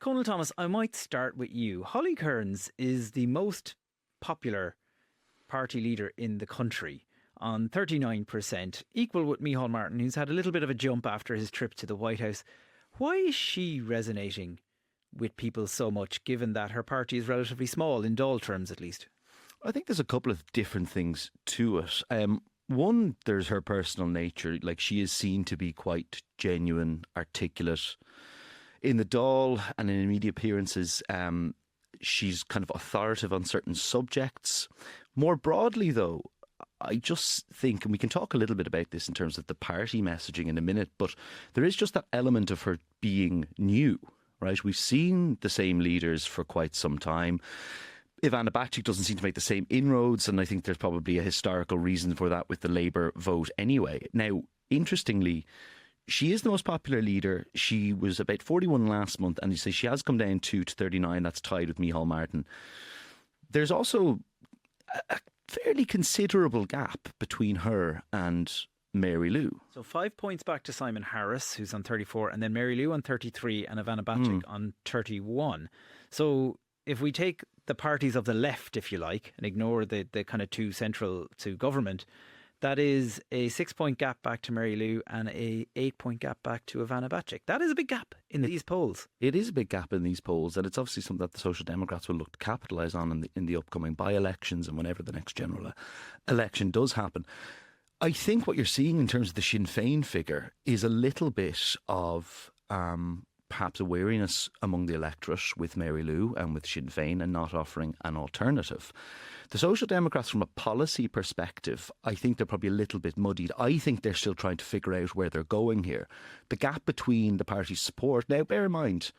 Cónal Thomas, I might start with you. Holly Cairns is the most popular party leader in the country on 39%, equal with Micheál Martin, who's had a little bit of a jump after his trip to the White House. Why is she resonating with people so much, given that her party is relatively small, in Doyle terms at least? I think there's a couple of different things to it. One, there's her personal nature. Like, she is seen to be quite genuine, articulate. In the Dáil and in media appearances, she's kind of authoritative on certain subjects. More broadly, though, I just think, and we can talk a little bit about this in terms of the party messaging in a minute, but there is just that element of her being new, right? We've seen the same leaders for quite some time. Ivana Bacik doesn't seem to make the same inroads, and I think there's probably a historical reason for that with the Labour vote anyway. Now, interestingly, she is the most popular leader. She was about 41 last month, and you say she has come down to 39. That's tied with Micheál Martin. There's also a fairly considerable gap between her and Mary Lou. So 5 points back to Simon Harris, who's on 34, and then Mary Lou on 33 and Ivana Bacik on 31. So if we take the parties of the left, if you like, and ignore the kind of two central to government, that is a 6 point gap back to Mary Lou and a 8 point gap back to Ivana Bacik. That is a big gap in these polls. It is a big gap in these polls, and it's obviously something that the Social Democrats will look to capitalise on in the upcoming by-elections and whenever the next general election does happen. I think what you're seeing in terms of the Sinn Féin figure is a little bit of perhaps a wariness among the electorate with Mary Lou and with Sinn Féin and not offering an alternative. The Social Democrats, from a policy perspective, I think they're probably a little bit muddied. I think they're still trying to figure out where they're going here. The gap between the party's support, now bear in mind,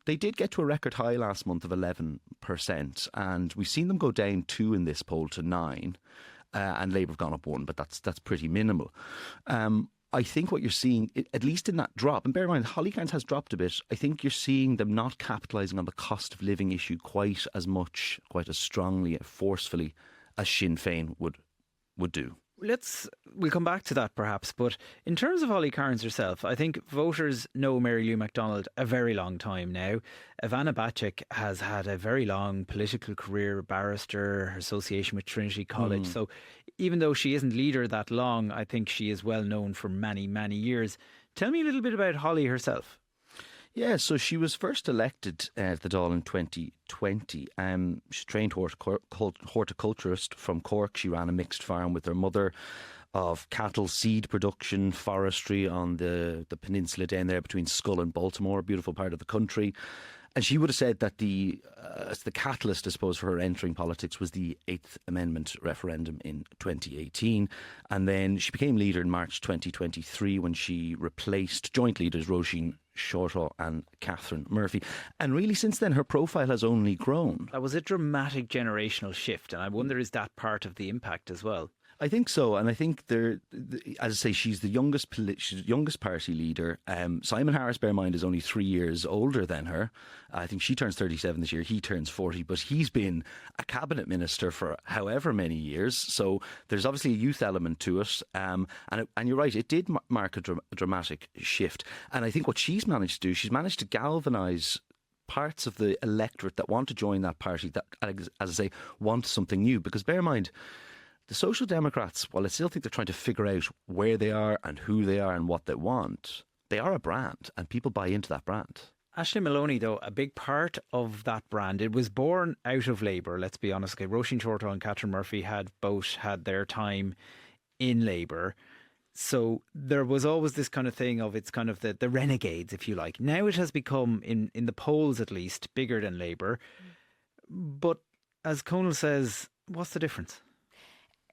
they did get to a record high last month of 11%, and we've seen them go down 2 in this poll to 9%, and Labour have gone up 1, but that's pretty minimal. I think what you're seeing, at least in that drop, and bear in mind, Holly Cairns has dropped a bit. I think you're seeing them not capitalising on the cost of living issue quite as much, quite as strongly, forcefully as Sinn Féin would do. We'll come back to that perhaps, but in terms of Holly Cairns herself, I think voters know Mary Lou McDonald a very long time now. Ivana Bacik has had a very long political career, barrister, her association with Trinity College. So even though she isn't leader that long, I think she is well known for many, many years. Tell me a little bit about Holly herself. Yeah, so she was first elected at the Dáil in 2020. She's a trained horticulturist from Cork. She ran a mixed farm with her mother of cattle, seed production, forestry on the peninsula down there between Schull and Baltimore, a beautiful part of the country. And she would have said that the catalyst, I suppose, for her entering politics was the 8th Amendment referendum in 2018. And then she became leader in March 2023 when she replaced joint leaders Roisin Shortall and Catherine Murphy. And really since then her profile has only grown. That was a dramatic generational shift, and I wonder, is that part of the impact as well? I think so, and I think as I say, she's the youngest party leader. Simon Harris, bear in mind, is only 3 years older than her. I think she turns 37 this year, he turns 40, but he's been a cabinet minister for however many years, so there's obviously a youth element to it, and you're right, it did mark a dramatic shift. And I think what she's managed to do, she's managed to galvanise parts of the electorate that want to join that party, that, as I say, want something new. Because bear in mind, the Social Democrats, while I still think they're trying to figure out where they are and who they are and what they want, they are a brand and people buy into that brand. Ashley Moloney, though, a big part of that brand, it was born out of Labour, let's be honest. Okay, Roisin Shortall and Catherine Murphy had both had their time in Labour. So there was always this kind of thing of, it's kind of the renegades, if you like. Now it has become, in the polls at least, bigger than Labour. But as Cónal says, what's the difference?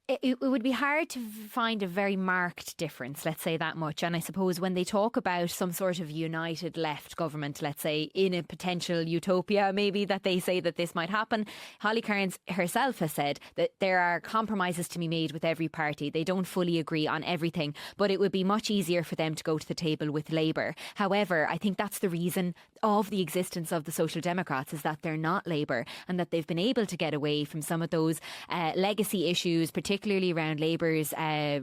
It would be hard to find a very marked difference, let's say that much. And I suppose when they talk about some sort of united left government, let's say in a potential utopia, maybe that they say that this might happen, Holly Cairns herself has said that there are compromises to be made with every party. They don't fully agree on everything, but it would be much easier for them to go to the table with Labour. However, I think that's the reason of the existence of the Social Democrats is that they're not Labour, and that they've been able to get away from some of those legacy issues, particularly around Labour's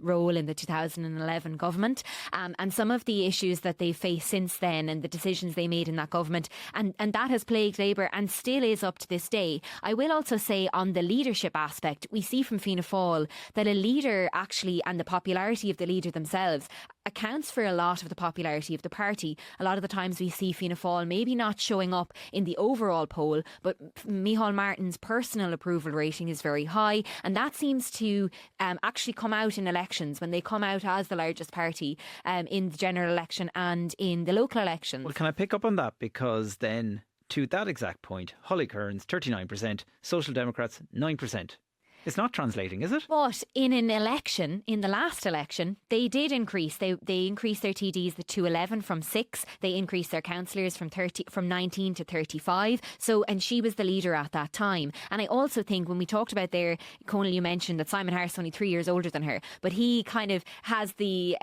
role in the 2011 government, and some of the issues that they've faced since then and the decisions they made in that government, and that has plagued Labour and still is up to this day. I will also say on the leadership aspect, we see from Fianna Fáil that a leader actually, and the popularity of the leader themselves, accounts for a lot of the popularity of the party. A lot of the times we see Fianna Fáil maybe not showing up in the overall poll, but Micheál Martin's personal approval rating is very high, and that seems to actually come out in elections, when they come out as the largest party in the general election and in the local elections. Well, can I pick up on that? Because then, to that exact point, Holly Cairns, 39%, Social Democrats, 9%. It's not translating, is it? But in an election, in the last election, they did increase. They increased their TDs to 11 from 6. They increased their councillors from 19 to 35. So, and she was the leader at that time. And I also think when we talked about there, Cónal, you mentioned that Simon Harris is only 3 years older than her, but he kind of has the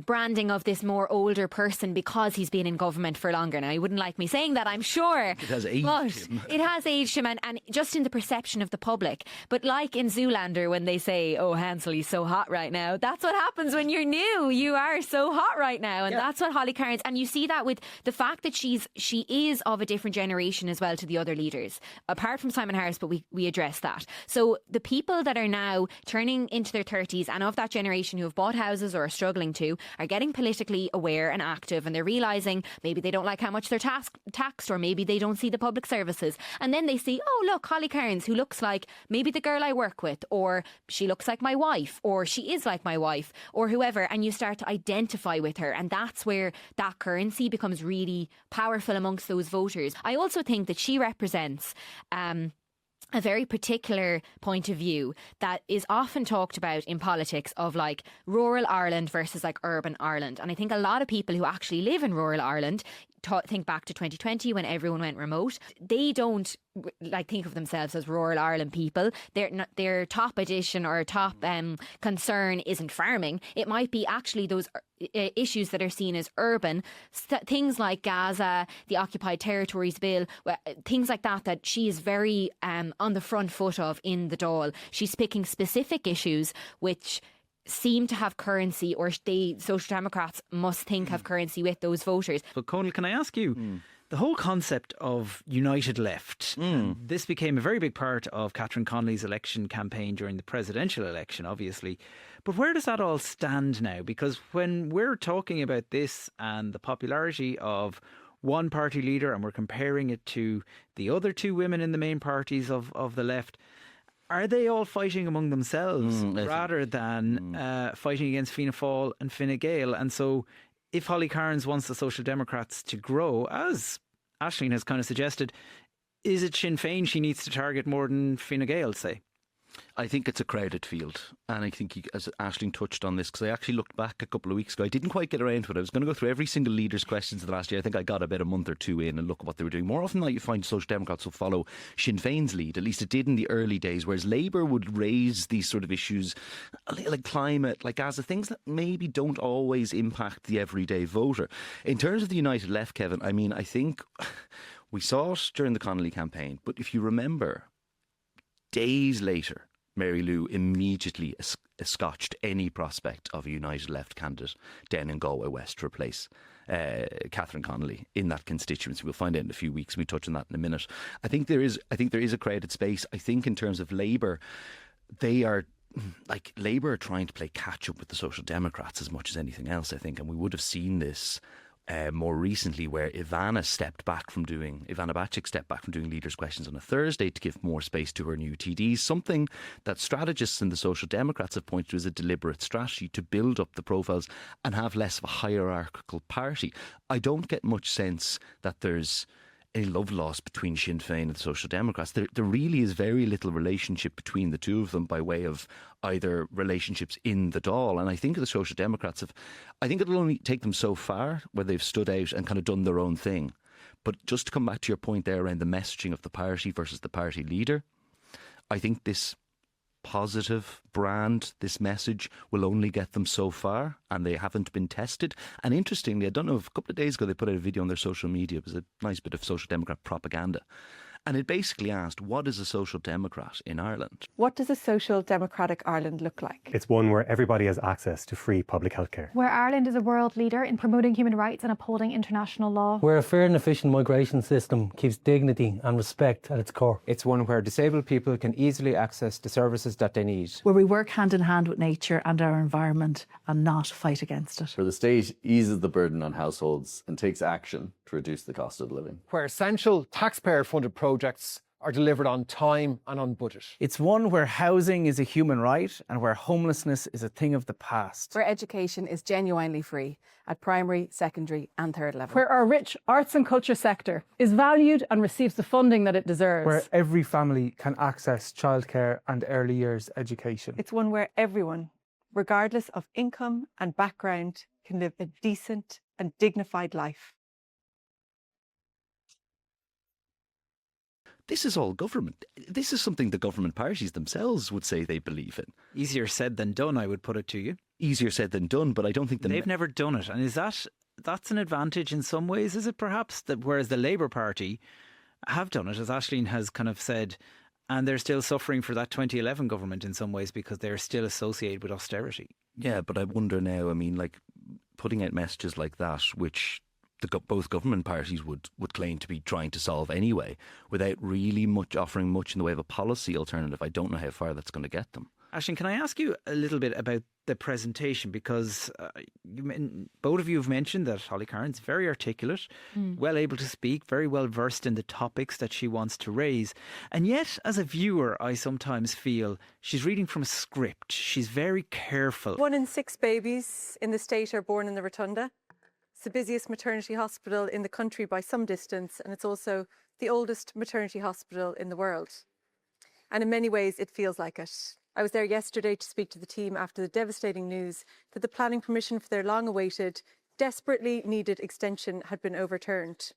branding of this more older person because he's been in government for longer. Now, you wouldn't like me saying that, I'm sure. It has aged him. It has aged him, and just in the perception of the public. But like in Zoolander, when they say, oh, Hansel, he's so hot right now, that's what happens when you're new. You are so hot right now. And that's what Holly Cairns, and you see that with the fact that she is of a different generation as well to the other leaders, apart from Simon Harris, but we address that. So the people that are now turning into their 30s and of that generation who have bought houses or are struggling to, are getting politically aware and active, and they're realising maybe they don't like how much they're taxed, or maybe they don't see the public services. And then they see, oh, look, Holly Cairns, who looks like maybe the girl I work with, or she looks like my wife, or she is like my wife, or whoever, and you start to identify with her, and that's where that currency becomes really powerful amongst those voters. I also think that she represents a very particular point of view that is often talked about in politics, of like rural Ireland versus like urban Ireland. And I think a lot of people who actually live in rural Ireland think back to 2020 when everyone went remote. They don't like think of themselves as rural Ireland people. Their top addition or top concern isn't farming. It might be actually those issues that are seen as urban, things like Gaza, the Occupied Territories Bill, things like that she is very on the front foot of in the Dáil. She's picking specific issues which seem to have currency, or the Social Democrats must think have currency with those voters. But Cónal, can I ask you, the whole concept of united left, this became a very big part of Catherine Connolly's election campaign during the presidential election, obviously. But where does that all stand now? Because when we're talking about this and the popularity of one party leader, and we're comparing it to the other two women in the main parties of the left, are they all fighting among themselves rather than fighting against Fianna Fáil and Fine Gael? And so if Holly Cairns wants the Social Democrats to grow, as Aisling has kind of suggested, is it Sinn Féin she needs to target more than Fine Gael, say? I think it's a crowded field, and I think, as Aisling touched on this, because I actually looked back a couple of weeks ago, I didn't quite get around to it. I was going to go through every single leader's questions of the last year. I think I got about a month or two in and look at what they were doing. More often than not, you find Social Democrats will follow Sinn Féin's lead, at least it did in the early days, whereas Labour would raise these sort of issues like climate, like Gaza, things that maybe don't always impact the everyday voter. In terms of the United Left, Kevin, I mean, I think we saw it during the Connolly campaign, but if you remember, days later, Mary Lou immediately scotched any prospect of a United Left candidate down in Galway West to replace Catherine Connolly in that constituency. We'll find out in a few weeks. We touch on that in a minute. I think there is a crowded space. I think in terms of Labour, Labour are trying to play catch up with the Social Democrats as much as anything else, I think, and we would have seen this more recently, where Ivana Bacik stepped back from doing leaders' questions on a Thursday to give more space to her new TDs, something that strategists and the Social Democrats have pointed to as a deliberate strategy to build up the profiles and have less of a hierarchical party. I don't get much sense that there's a love lost between Sinn Féin and the Social Democrats. There really is very little relationship between the two of them by way of either relationships in the Dáil. And I think the Social Democrats I think it'll only take them so far where they've stood out and kind of done their own thing. But just to come back to your point there around the messaging of the party versus the party leader, I think this positive brand, this message will only get them so far, and they haven't been tested. And interestingly, I don't know, a couple of days ago they put out a video on their social media. It was a nice bit of Social Democrat propaganda. And it basically asked, what is a Social Democrat in Ireland? What does a social democratic Ireland look like? It's one where everybody has access to free public health care. Where Ireland is a world leader in promoting human rights and upholding international law. Where a fair and efficient migration system keeps dignity and respect at its core. It's one where disabled people can easily access the services that they need. Where we work hand in hand with nature and our environment and not fight against it. Where the state eases the burden on households and takes action to reduce the cost of living. Where essential taxpayer-funded projects are delivered on time and on budget. It's one where housing is a human right and where homelessness is a thing of the past. Where education is genuinely free at primary, secondary and third level. Where our rich arts and culture sector is valued and receives the funding that it deserves. Where every family can access childcare and early years education. It's one where everyone, regardless of income and background, can live a decent and dignified life. This is all government. This is something the government parties themselves would say they believe in. Easier said than done, I would put it to you. Easier said than done, but I don't think they've never done it. And is that's an advantage in some ways? Is it perhaps that whereas the Labour Party have done it, as Aisling has kind of said, and they're still suffering for that 2011 government in some ways because they're still associated with austerity? Yeah, but I wonder now, I mean, like putting out messages like that, which both government parties would claim to be trying to solve anyway, without really offering much in the way of a policy alternative. I don't know how far that's going to get them. Aisling, can I ask you a little bit about the presentation? Because both of you have mentioned that Holly Cairns is very articulate, well able to speak, very well versed in the topics that she wants to raise. And yet, as a viewer, I sometimes feel she's reading from a script. She's very careful. 1 in 6 babies in the state are born in the Rotunda. It's the busiest maternity hospital in the country by some distance, and it's also the oldest maternity hospital in the world. And in many ways, it feels like it. I was there yesterday to speak to the team after the devastating news that the planning permission for their long-awaited, desperately needed extension had been overturned.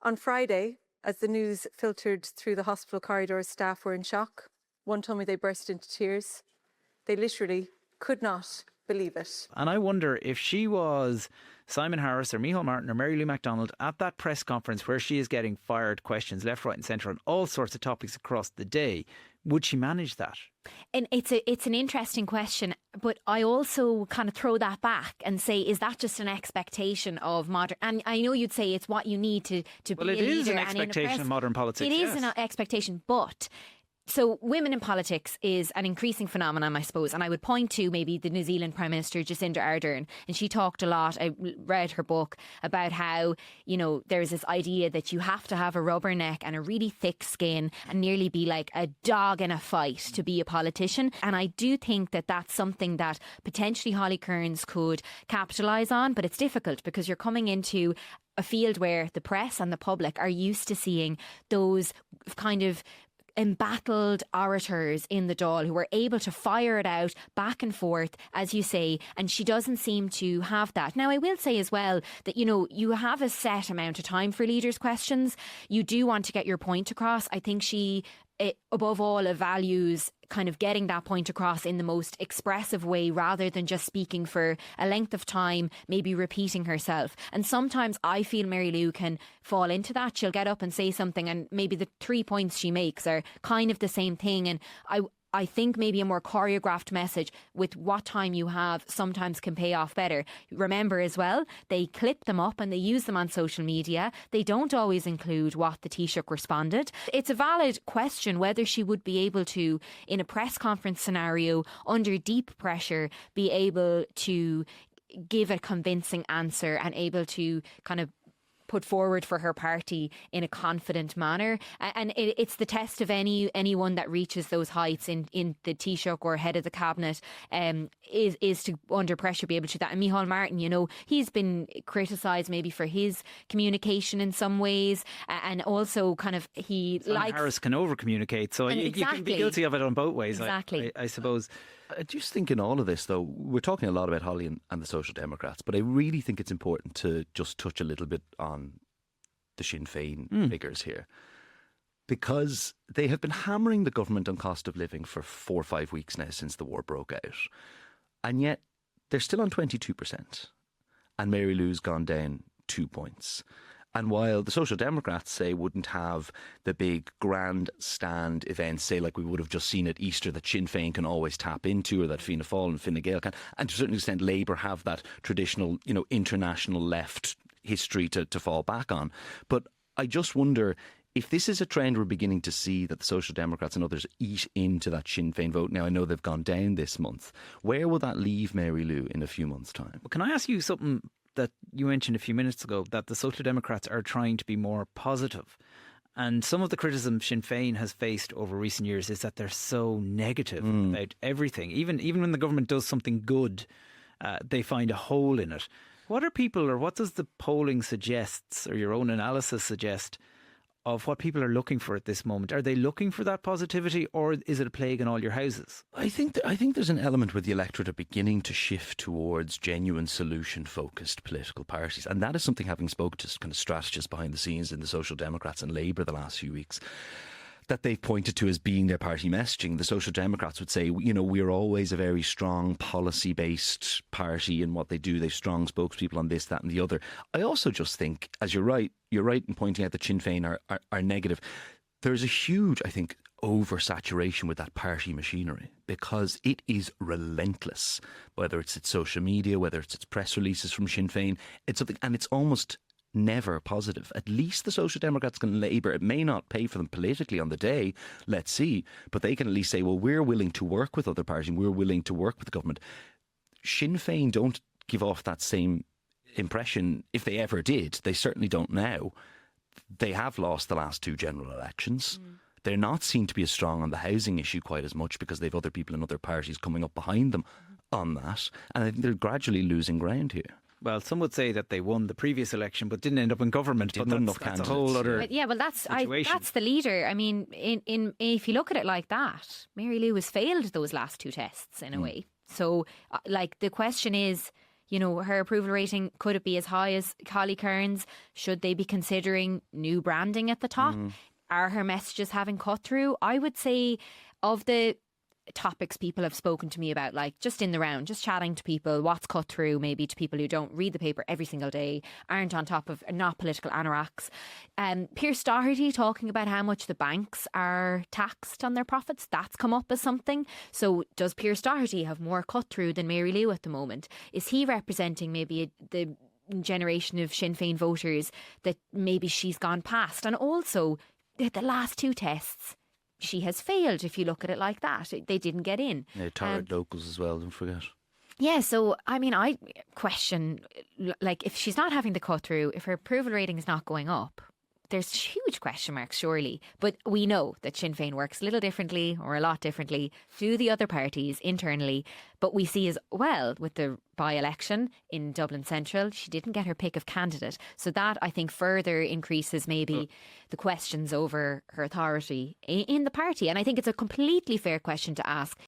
On Friday, as the news filtered through the hospital corridors, staff were in shock. One told me they burst into tears. They literally could not believe it. And I wonder if she was Simon Harris or Micheál Martin or Mary Lou McDonald at that press conference where she is getting fired questions left, right and centre on all sorts of topics across the day, would she manage that? And it's an interesting question, but I also kind of throw that back and say, is that just an expectation of modern? And I know you'd say it's what you need to be a leader. Well, it is an expectation of modern politics. It is an expectation, but so women in politics is an increasing phenomenon, I suppose. And I would point to maybe the New Zealand Prime Minister, Jacinda Ardern. And she talked a lot, I read her book, about how, you know, there's this idea that you have to have a rubber neck and a really thick skin and nearly be like a dog in a fight to be a politician. And I do think that that's something that potentially Holly Cairns could capitalise on. But it's difficult because you're coming into a field where the press and the public are used to seeing those kind of embattled orators in the Dáil who are able to fire it out back and forth, as you say, and she doesn't seem to have that. Now, I will say as well that, you know, you have a set amount of time for leaders' questions. You do want to get your point across. I think she, above all, values kind of getting that point across in the most expressive way rather than just speaking for a length of time, maybe repeating herself. And sometimes I feel Mary Lou can fall into that. She'll get up and say something and maybe the 3 points she makes are kind of the same thing. And I think maybe a more choreographed message with what time you have sometimes can pay off better. Remember as well, they clip them up and they use them on social media. They don't always include what the Taoiseach responded. It's a valid question whether she would be able to, in a press conference scenario, under deep pressure, be able to give a convincing answer and able to kind of put forward for her party in a confident manner. And it's the test of anyone that reaches those heights in the Taoiseach or head of the cabinet is to, under pressure, be able to do that. And Micheál Martin, you know, he's been criticised maybe for his communication in some ways, and also kind of Harris can over-communicate, so you can be guilty of it on both ways, exactly. I suppose. I just think in all of this, though, we're talking a lot about Holly and the Social Democrats, but I really think it's important to just touch a little bit on the Sinn Féin figures here. because they have been hammering the government on cost of living for 4 or 5 weeks now since the war broke out. And yet they're still on 22%. And Mary Lou's gone down 2 points. And while the Social Democrats say wouldn't have the big grandstand events, say like we would have just seen at Easter that Sinn Féin can always tap into, or that Fianna Fáil and Fine Gael can, and to a certain extent Labour have that traditional, international left history to fall back on. But I just wonder if this is a trend we're beginning to see, that the Social Democrats and others eat into that Sinn Féin vote. Now, I know they've gone down this month. Where will that leave Mary Lou in a few months' time? Well, can I ask you something that you mentioned a few minutes ago, that the Social Democrats are trying to be more positive? And some of the criticism Sinn Féin has faced over recent years is that they're so negative about everything. Even when the government does something good, they find a hole in it. What does the polling suggests, or your own analysis suggest, of what people are looking for at this moment? Are they looking for that positivity, or is it a plague in all your houses? I think there's an element where the electorate are beginning to shift towards genuine solution-focused political parties, and that is something, having spoken to kind of strategists behind the scenes in the Social Democrats and Labour the last few weeks, that they've pointed to as being their party messaging. The Social Democrats would say, we're always a very strong policy-based party in what they do. They've strong spokespeople on this, that and the other. I also just think, as you're right in pointing out that Sinn Féin are negative. There's a huge, I think, oversaturation with that party machinery, because it is relentless, whether it's its social media, whether it's its press releases from Sinn Féin. It's something, and it's almost never positive. At least the Social Democrats can Labour. It may not pay for them politically on the day, let's see, but they can at least say, well, we're willing to work with other parties, we're willing to work with the government. Sinn Féin don't give off that same impression. If they ever did, they certainly don't now. They have lost the last 2 general elections. They're not seen to be as strong on the housing issue quite as much, because they've other people in other parties coming up behind them on that, and I think they're gradually losing ground here. Well, some would say that they won the previous election but didn't end up in government. But that's a whole other situation. That's the leader. I mean, if you look at it like that, Mary Lou has failed those last 2 tests in a way. So, the question is, her approval rating, could it be as high as Holly Cairns? Should they be considering new branding at the top? Are her messages having cut through? I would say, of the topics people have spoken to me about, like just in the round, just chatting to people, what's cut through maybe to people who don't read the paper every single day, aren't on top of, not political anoraks. Pierce Doherty talking about how much the banks are taxed on their profits, that's come up as something. So does Pierce Doherty have more cut through than Mary Lou at the moment? Is he representing maybe the generation of Sinn Féin voters that maybe she's gone past? And also the last 2 tests, she has failed, if you look at it like that. They didn't get in. Yeah, tired locals as well, don't forget. Yeah, so, I mean, I question, if she's not having the cut through, if her approval rating is not going up, there's huge question marks, surely. But we know that Sinn Féin works a little differently, or a lot differently, to the other parties internally. But we see as well with the by-election in Dublin Central, she didn't get her pick of candidate. So that, I think, further increases maybe the questions over her authority in the party. And I think it's a completely fair question to ask,